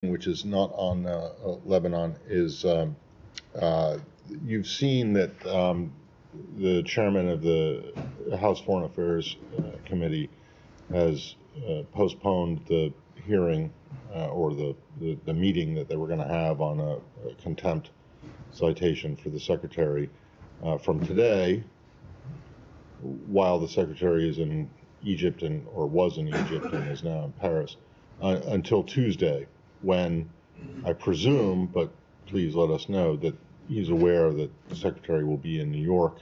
which is not on Lebanon, is you've seen that the chairman of the House Foreign Affairs Committee has postponed the hearing or the meeting that they were going to have on a contempt citation for the secretary from today, while the secretary is in Egypt or was in Egypt and is now in Paris, until Tuesday, when I presume, but please let us know, that he's aware that the secretary will be in New York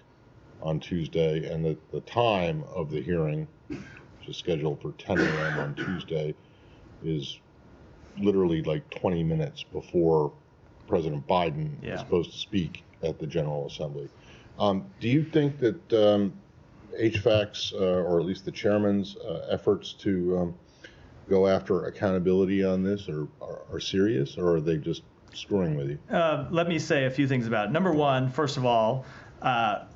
on Tuesday, and that the time of the hearing, which is scheduled for 10 a.m. on Tuesday, is literally like 20 minutes before President Biden is supposed to speak at the General Assembly. Do you think that HFAC's, or at least the chairman's efforts to go after accountability on this are serious, or are they just screwing with you? Let me say a few things about it. Number one, first of all,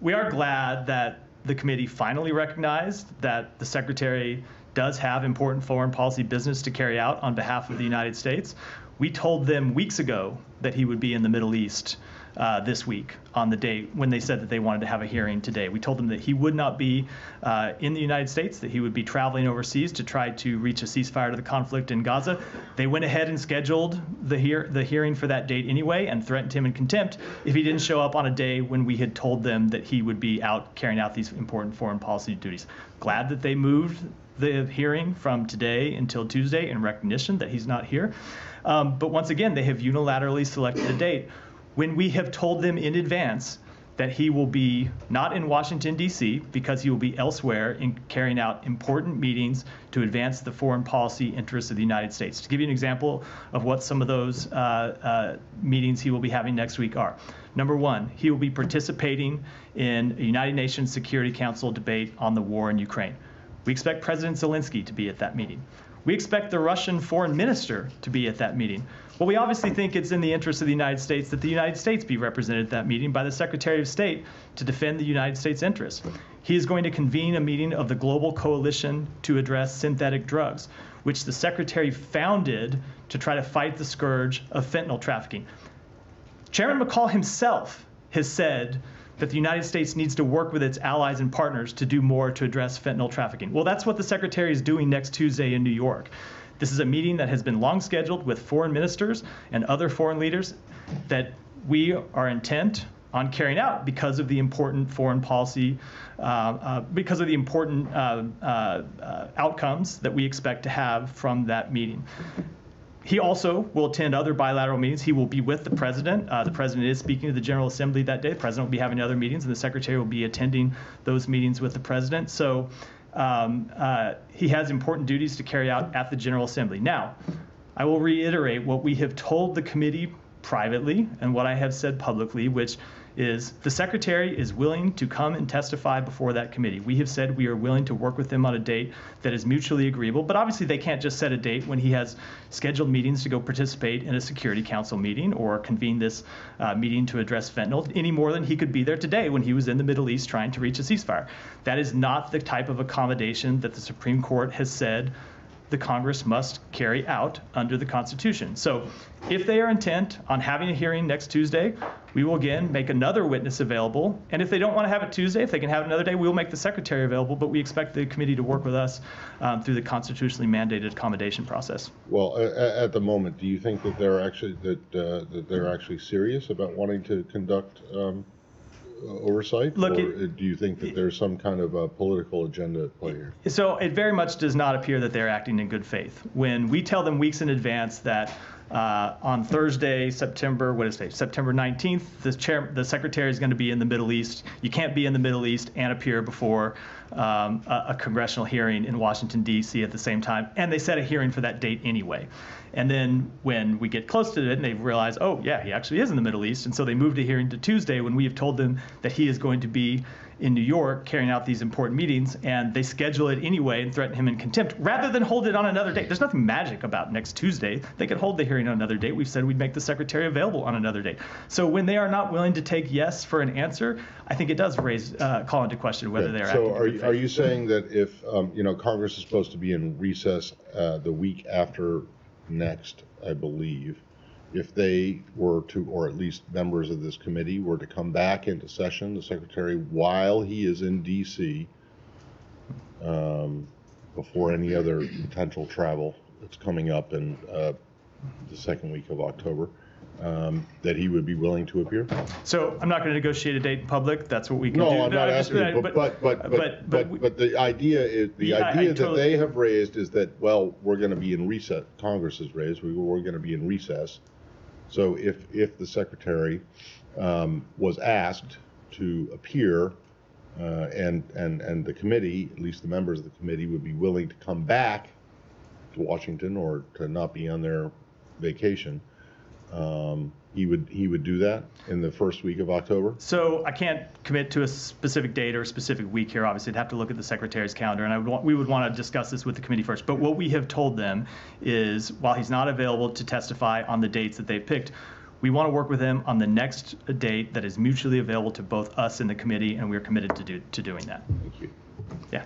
we are glad that the committee finally recognized that the secretary does have important foreign policy business to carry out on behalf of the United States. We told them weeks ago that he would be in the Middle East this week on the date when they said that they wanted to have a hearing today. We told them that he would not be in the United States, that he would be traveling overseas to try to reach a ceasefire to the conflict in Gaza. They went ahead and scheduled the hearing for that date anyway and threatened him in contempt if he didn't show up on a day when we had told them that he would be out carrying out these important foreign policy duties. Glad that they moved the hearing from today until Tuesday in recognition that he's not here. But once again, they have unilaterally selected a date when we have told them in advance that he will be not in Washington, D.C., because he will be elsewhere in carrying out important meetings to advance the foreign policy interests of the United States. To give you an example of what some of those meetings he will be having next week are. Number one, he will be participating in a United Nations Security Council debate on the war in Ukraine. We expect President Zelensky to be at that meeting. We expect the Russian foreign minister to be at that meeting. Well, we obviously think it's in the interest of the United States that the United States be represented at that meeting by the Secretary of State to defend the United States interests. He is going to convene a meeting of the Global Coalition to Address Synthetic Drugs, which the Secretary founded to try to fight the scourge of fentanyl trafficking. Chairman McCall himself has said that the United States needs to work with its allies and partners to do more to address fentanyl trafficking. Well, that's what the Secretary is doing next Tuesday in New York. This is a meeting that has been long scheduled with foreign ministers and other foreign leaders that we are intent on carrying out because of the important foreign policy, because of the important outcomes that we expect to have from that meeting. He also will attend other bilateral meetings. He will be with the president. The president is speaking to the General Assembly that day. The president will be having other meetings, and the secretary will be attending those meetings with the president. So he has important duties to carry out at the General Assembly. Now, I will reiterate what we have told the committee privately and what I have said publicly, which is the secretary is willing to come and testify before that committee. We have said we are willing to work with them on a date that is mutually agreeable, but obviously they can't just set a date when he has scheduled meetings to go participate in a Security Council meeting or convene this meeting to address fentanyl any more than he could be there today when he was in the Middle East trying to reach a ceasefire. That is not the type of accommodation that the Supreme Court has said the Congress must carry out under the Constitution. So if they are intent on having a hearing next Tuesday, we will again make another witness available. And if they don't want to have it Tuesday, if they can have it another day, we'll make the secretary available. But we expect the committee to work with us through the constitutionally mandated accommodation process. Well, at the moment, do you think that they're actually serious about wanting to conduct oversight? Look, or do you think that there's some kind of a political agenda at play here? So it very much does not appear that they're acting in good faith. When we tell them weeks in advance that on Thursday, September 19th, the secretary is going to be in the Middle East. You can't be in the Middle East and appear before a congressional hearing in Washington, D.C. at the same time. And they set a hearing for that date anyway. And then when we get close to it and they realize, oh, yeah, he actually is in the Middle East. And so they moved a hearing to Tuesday when we have told them that he is going to be in New York carrying out these important meetings, and they schedule it anyway and threaten him in contempt rather than hold it on another date. There's nothing magic about next Tuesday. They could hold the hearing on another date. We've said we'd make the secretary available on another date. So when they are not willing to take yes for an answer, I think it does call into question whether they're acting in good faith. So are you saying that if Congress is supposed to be in recess the week after next, I believe, if they were to, or at least members of this committee were to come back into session, the Secretary, while he is in D.C., before any other potential travel that's coming up in the second week of October, that he would be willing to appear? So I'm not going to negotiate a date in public. That's what we can do. No, I'm not asking you, but the idea is, that they have raised is that, well, we're going to be in recess. Congress has raised, we're going to be in recess. So if the Secretary was asked to appear, and the committee, at least the members of the committee, would be willing to come back to Washington or to not be on their vacation, he would do that in the first week of October? So I can't commit to a specific date or a specific week here. Obviously, I'd have to look at the Secretary's calendar, and we would want to discuss this with the committee first. But what we have told them is, while he's not available to testify on the dates that they've picked, we want to work with him on the next date that is mutually available to both us and the committee, and we're committed to doing that. Thank you. Yeah.